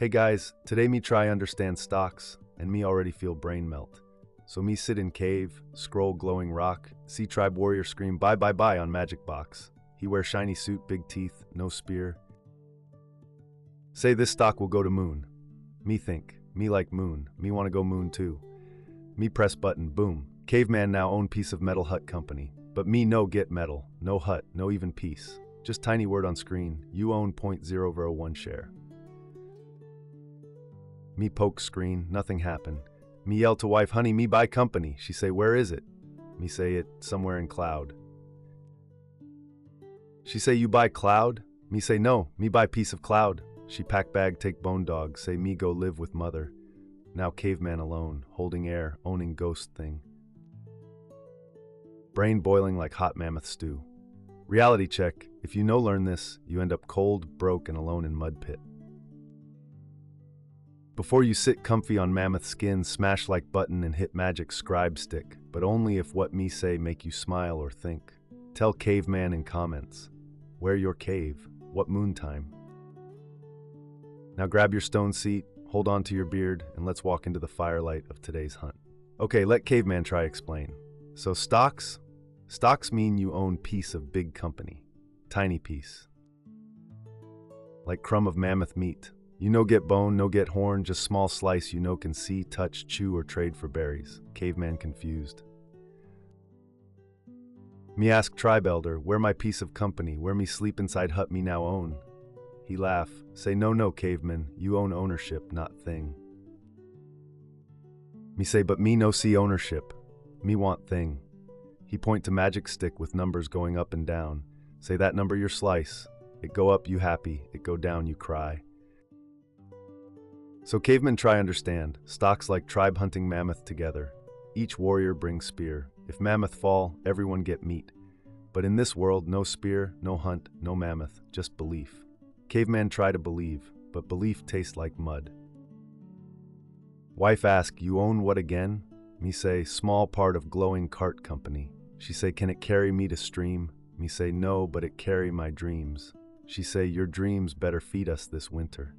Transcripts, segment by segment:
Hey guys, today me try understand stocks, and me already feel brain melt. So me sit in cave, scroll glowing rock, see tribe warrior scream bye bye bye on magic box. He wear shiny suit, big teeth, no spear. Say this stock will go to moon. Me think, me like moon, me wanna go moon too. Me press button, boom. Caveman now own piece of metal hut company. But me no get metal, no hut, no even piece. Just tiny word on screen, you own 0.001 share. Me poke screen, nothing happen. Me yell to wife, honey, me buy company. She say, where is it? Me say it, somewhere in cloud. She say, you buy cloud? Me say, no, me buy piece of cloud. She pack bag, take bone dog, say me go live with mother. Now caveman alone, holding air, owning ghost thing. Brain boiling like hot mammoth stew. Reality check, if you no learn this, you end up cold, broke, and alone in mud pit. Before you sit comfy on mammoth skin, smash like button and hit magic scribe stick, but only if what me say make you smile or think. Tell caveman in comments. Where your cave? What moon time? Now grab your stone seat, hold on to your beard, and let's walk into the firelight of today's hunt. Okay, let caveman try explain. So stocks mean you own piece of big company. Tiny piece. Like crumb of mammoth meat. You no get bone, no get horn, just small slice you no can see, touch, chew, or trade for berries. Caveman confused. Me ask tribe elder, where my piece of company, where me sleep inside hut me now own? He laugh, say no caveman, you own ownership, not thing. Me say, but me no see ownership, me want thing. He point to magic stick with numbers going up and down. Say that number your slice, it go up you happy, it go down you cry. So cavemen try understand, stocks like tribe hunting mammoth together. Each warrior brings spear. If mammoth fall, everyone get meat. But in this world, no spear, no hunt, no mammoth, just belief. Caveman try to believe, but belief tastes like mud. Wife ask, you own what again? Me say, small part of glowing cart company. She say, can it carry me to stream? Me say, no, but it carry my dreams. She say, your dreams better feed us this winter.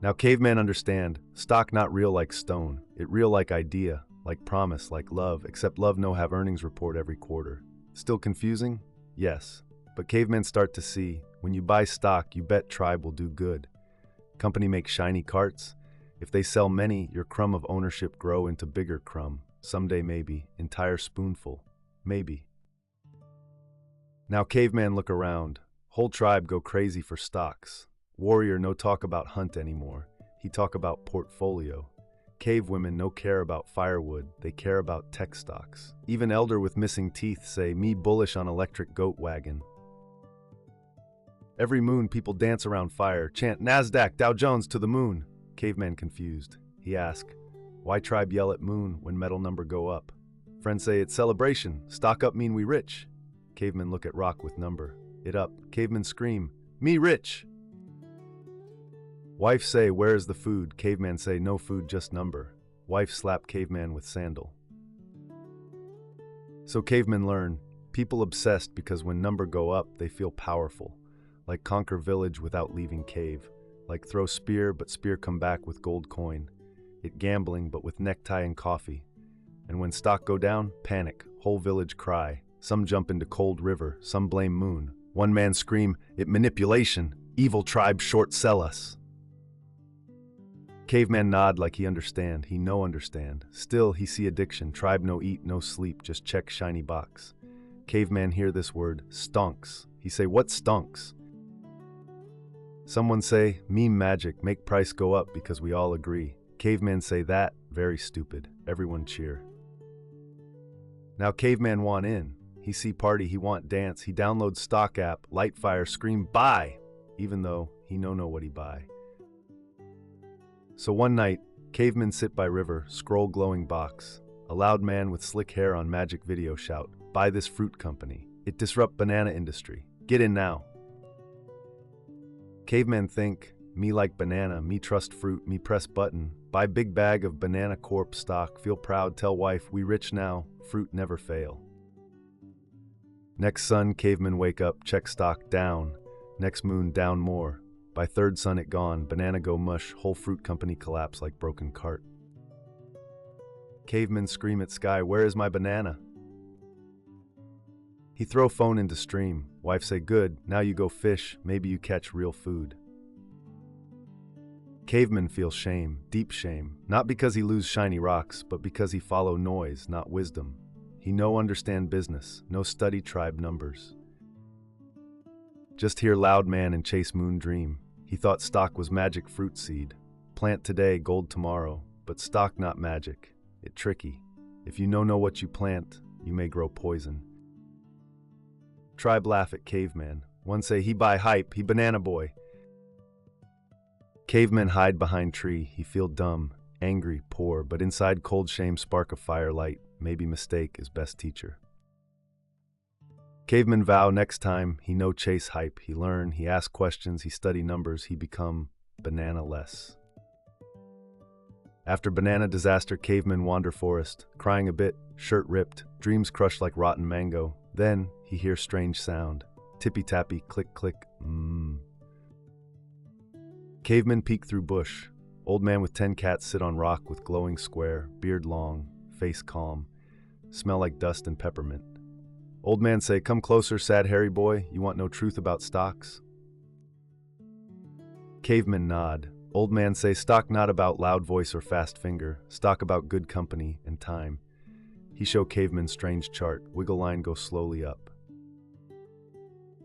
Now caveman understand, stock not real like stone, it real like idea, like promise, like love, except love no have earnings report every quarter. Still confusing? Yes. But cavemen start to see, when you buy stock, you bet tribe will do good. Company make shiny carts. If they sell many, your crumb of ownership grow into bigger crumb. Someday maybe, entire spoonful, maybe. Now caveman look around, whole tribe go crazy for stocks. Warrior no talk about hunt anymore, he talk about portfolio. Cave women no care about firewood, they care about tech stocks. Even elder with missing teeth say, me bullish on electric goat wagon. Every moon people dance around fire, chant NASDAQ, Dow Jones to the moon. Caveman confused. He ask, why tribe yell at moon when metal number go up? Friends say it's celebration, stock up mean we rich. Caveman look at rock with number, it up. Caveman scream, me rich. Wife say, where is the food? Caveman say, no food, just number. Wife slap caveman with sandal. So cavemen learn, people obsessed because when number go up, they feel powerful. Like conquer village without leaving cave. Like throw spear, but spear come back with gold coin. It gambling, but with necktie and coffee. And when stock go down, panic, whole village cry. Some jump into cold river, some blame moon. One man scream, it manipulation, evil tribe short sell us. Caveman nod like he understand, he no understand. Still, he see addiction, tribe no eat, no sleep, just check shiny box. Caveman hear this word, stonks. He say, what stonks? Someone say, meme magic, make price go up because we all agree. Caveman say that, very stupid. Everyone cheer. Now caveman want in. He see party, he want dance, he download stock app, light fire, scream buy, even though he no know what he buy. So one night, cavemen sit by river, scroll glowing box. A loud man with slick hair on magic video shout, buy this fruit company. It disrupt banana industry. Get in now. Cavemen think, me like banana, me trust fruit, me press button. Buy big bag of banana corp stock, feel proud, tell wife, we rich now, fruit never fail. Next sun, cavemen wake up, check stock down. Next moon, down more. By third sun it gone, banana go mush, whole fruit company collapse like broken cart. Caveman scream at sky, where is my banana? He throw phone into stream. Wife say, good, now you go fish, maybe you catch real food. Caveman feel shame, deep shame, not because he lose shiny rocks, but because he follow noise, not wisdom. He no understand business, no study tribe numbers. Just hear loud man and chase moon dream. He thought stock was magic fruit seed. Plant today, gold tomorrow, but stock not magic. It tricky. If you know what you plant, you may grow poison. Tribe laugh at Caveman. One say, he buy hype, he banana boy. Caveman hide behind tree. He feel dumb, angry, poor, but inside cold shame spark of firelight. Maybe mistake is best teacher. Caveman vow next time he no chase hype. He learn, he ask questions, he study numbers, he become banana less. After banana disaster, Caveman wander forest, crying a bit, shirt ripped, dreams crushed like rotten mango. Then he hear strange sound, tippy-tappy, click-click, Caveman peek through bush. Old man with 10 cats sit on rock with glowing square, beard long, face calm, smell like dust and peppermint. Old man say, come closer, sad hairy boy, you want no truth about stocks? Caveman nod. Old man say, stock not about loud voice or fast finger, stock about good company and time. He show Caveman strange chart, wiggle line go slowly up.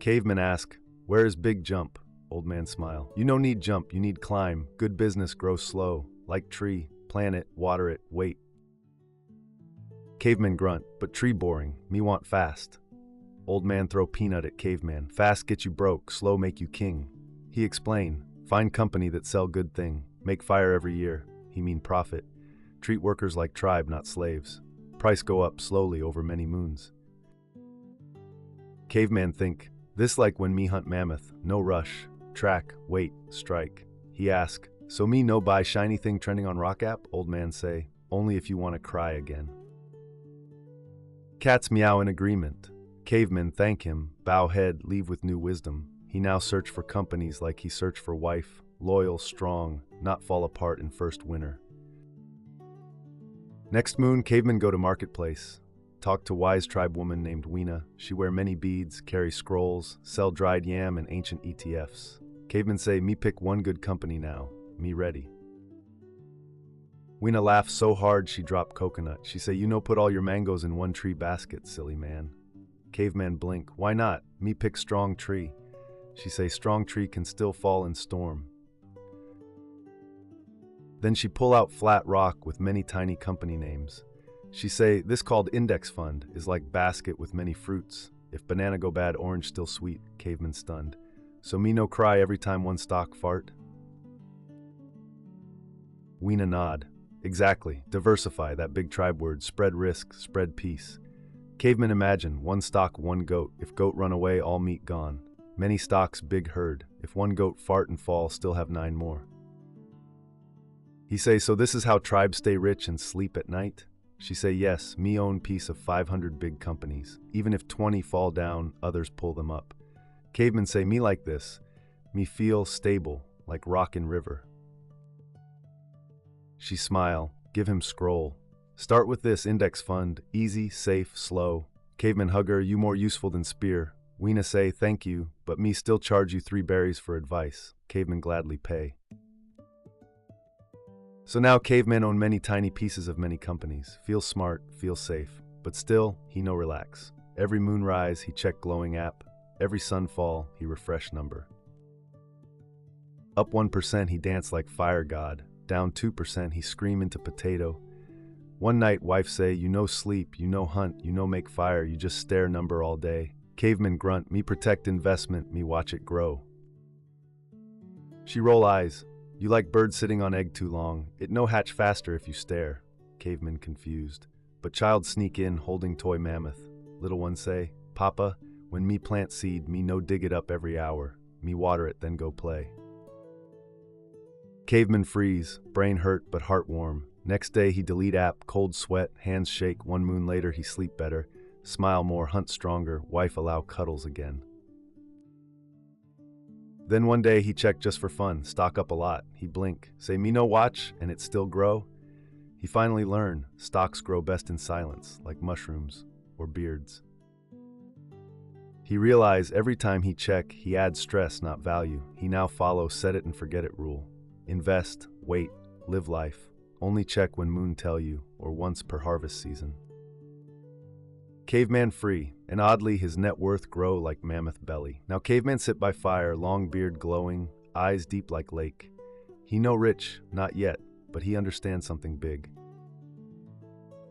Caveman ask, where is big jump? Old man smile. You no need jump, you need climb. Good business grows slow, like tree. Plant it, water it, wait. Caveman grunt, but tree boring, me want fast. Old man throw peanut at Caveman. Fast get you broke, slow make you king. He explain, find company that sell good thing. Make fire every year, he mean profit. Treat workers like tribe, not slaves. Price go up slowly over many moons. Caveman think, this like when me hunt mammoth, no rush. Track, wait, strike. He ask, so me no buy shiny thing trending on rock app? Old man say, only if you want to cry again. Cats meow in agreement. Caveman thank him, bow head, leave with new wisdom. He now search for companies like he search for wife, loyal, strong, not fall apart in first winter. Next moon, Caveman go to marketplace. Talk to wise tribe woman named Weena. She wear many beads, carry scrolls, sell dried yam and ancient ETFs. Caveman say, me pick one good company now, me ready. Weena laugh so hard she drop coconut. She say, you no put all your mangoes in one tree basket, silly man. Caveman blink, why not? Me pick strong tree. She say, strong tree can still fall in storm. Then she pull out flat rock with many tiny company names. She say, this called index fund is like basket with many fruits. If banana go bad, orange still sweet. Caveman stunned. So me no cry every time one stock fart? Weena nod. Exactly. Diversify, that big tribe word. Spread risk, spread peace. Caveman imagine, one stock, one goat. If goat run away, all meat gone. Many stocks, big herd. If one goat fart and fall, still have 9 more. He say, so this is how tribes stay rich and sleep at night? She say, yes, me own piece of 500 big companies. Even if 20 fall down, others pull them up. Caveman say, me like this. Me feel stable, like rock in river. She smile, give him scroll. Start with this index fund, easy, safe, slow. Caveman hug her, you more useful than spear. Weena say, thank you, but me still charge you 3 berries for advice. Caveman gladly pay. So now Caveman own many tiny pieces of many companies. Feel smart, feel safe, but still, he no relax. Every moonrise, he check glowing app. Every sunfall, he refresh number. Up 1%, he dance like fire god. Down 2%, he scream into potato. One night, wife say, you no sleep, you no hunt, you no make fire, you just stare number all day. Caveman grunt, me protect investment, me watch it grow. She roll eyes. You like bird sitting on egg too long. It no hatch faster if you stare. Caveman confused. But child sneak in holding toy mammoth. Little one say, Papa, when me plant seed, me no dig it up every hour. Me water it, then go play. Caveman freeze, brain hurt but heart warm. Next day he delete app, cold sweat, hands shake. 1 moon later he sleep better. Smile more, hunt stronger, wife allow cuddles again. Then one day he checked just for fun, stock up a lot. He blink, say me no watch, and it still grow. He finally learn, stocks grow best in silence, like mushrooms or beards. He realize every time he check, he adds stress, not value. He now follow set it and forget it rule. Invest, wait, live life. Only check when moon tell you, or once per harvest season. Caveman free, and oddly his net worth grow like mammoth belly. Now Caveman sit by fire, long beard glowing, eyes deep like lake. He no rich, not yet, but he understands something big.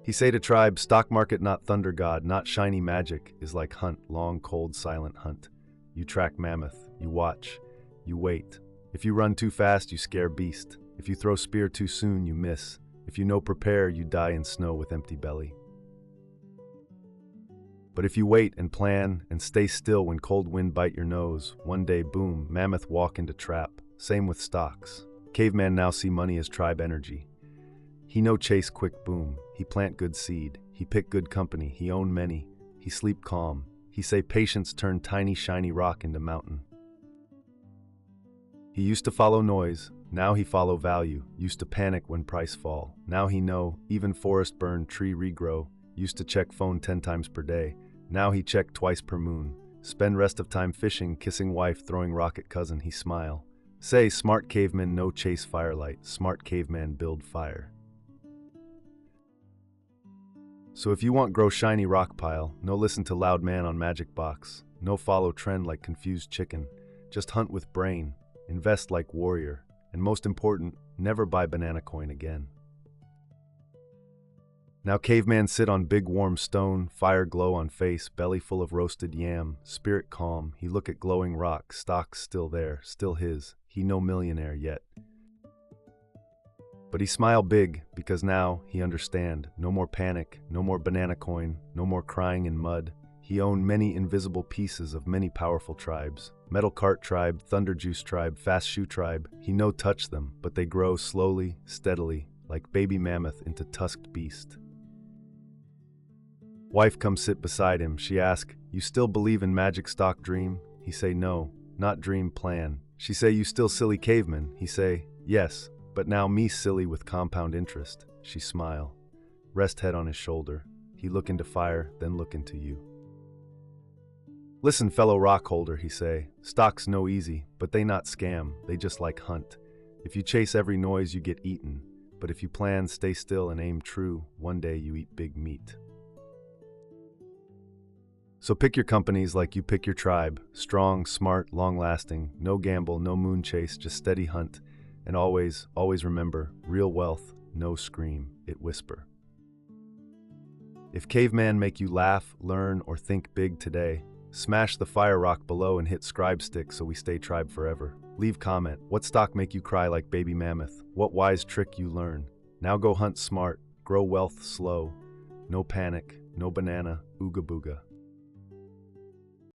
He say to tribe, stock market not thunder god, not shiny magic, is like hunt, long cold silent hunt. You track mammoth, you watch, you wait. If you run too fast, you scare beast. If you throw spear too soon, you miss. If you no prepare, you die in snow with empty belly. But if you wait and plan and stay still when cold wind bite your nose, one day, boom, mammoth walk into trap. Same with stocks. Caveman now see money as tribe energy. He no chase quick boom. He plant good seed. He pick good company. He own many. He sleep calm. He say patience turn tiny shiny rock into mountain. He used to follow noise. Now he follow value. Used to panic when price fall. Now he know even forest burn, tree regrow. Used to check phone 10 times per day. Now he check twice per moon. Spend rest of time fishing, kissing wife, throwing rocket cousin. He smile. Say, smart caveman no chase firelight. Smart caveman build fire. So if you want grow shiny rock pile, no listen to loud man on magic box. No follow trend like confused chicken. Just hunt with brain. Invest like warrior. And most important, never buy banana coin again. Now caveman sit on big warm stone, fire glow on face, belly full of roasted yam, spirit calm. He look at glowing rock, stocks still there, still his. He no millionaire yet. But he smile big, because now he understand. No more panic, no more banana coin, no more crying in mud. He own many invisible pieces of many powerful tribes. Metal cart tribe, thunder juice tribe, fast shoe tribe. He no touch them, but they grow slowly, steadily, like baby mammoth into tusked beast. Wife come sit beside him. She ask, you still believe in magic stock dream? He say no, not dream plan. She say, you still silly caveman? He say, yes, but now me silly with compound interest. She smile, rest head on his shoulder. He look into fire, then look into you. Listen, fellow rock holder, he say, stocks no easy, but they not scam, they just like hunt. If you chase every noise, you get eaten. But if you plan, stay still and aim true, one day you eat big meat. So pick your companies like you pick your tribe. Strong, smart, long-lasting, no gamble, no moon chase, just steady hunt. And always, always remember, real wealth, no scream, it whisper. If caveman make you laugh, learn, or think big today, smash the fire rock below and hit scribe stick so we stay tribe forever. Leave comment, what stock make you cry like baby mammoth? What wise trick you learn? Now go hunt smart, grow wealth slow. No panic, no banana, ooga booga.